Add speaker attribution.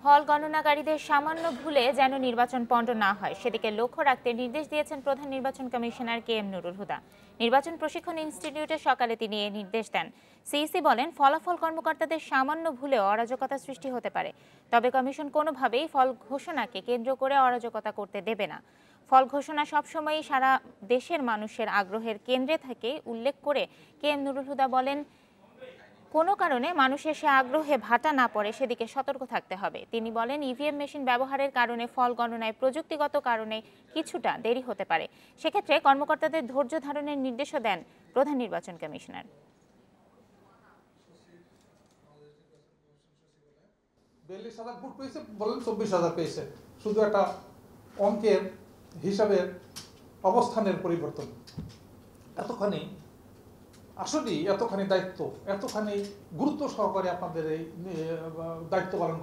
Speaker 1: ফল গণনাকারীদের সামান্য ভুলে যেন নির্বাচন পণ্ড না হয় সেদিকে লক্ষ্য রাখতে নির্দেশ দিয়েছেন প্রধান নির্বাচন কমিশনার KM নুরুল হুদা। নির্বাচন প্রশিক্ষণ ইনস্টিটিউটে সকালে তিনি এই নির্দেশ দেন। সিইসি বলেন, ফলাফল কর্মকর্তাদের সামান্য ভুলেও অরাজকতা সৃষ্টি হতে পারে, তবে কমিশন কোনোভাবেই ফল ঘোষণাকে কেন্দ্র করে অরাজকতা করতে দেবে না। ফল ঘোষণা সবসময়ই সারা দেশের মানুষের আগ্রহের কেন্দ্রে থাকে উল্লেখ করে KM নুরুল হুদা বলেন, কোনো কারণে মানুষের সে আগ্রহে ভাটা না পড়ে সেদিকে সতর্ক থাকতে হবে। তিনি বলেন, ইভিএম মেশিন ব্যবহারের কারণে ফল গণনায় প্রযুক্তিগত কারণে কিছুটা দেরি হতে পারে। সেক্ষেত্রে কর্মকর্তাদের ধৈর্য ধারণের নির্দেশও দেন প্রধান নির্বাচন কমিশনার।
Speaker 2: ৪২,০০০ ভোট পেয়েছে বলেন, ২৪,০০০ পেয়েছে। শুধু একটা অঙ্কের হিসাবের অবস্থানের পরিবর্তন। এতখানি আসলেই এতখানি দায়িত্ব, এতখানি গুরুত্ব সহকারে আপনাদের এই দায়িত্ব পালন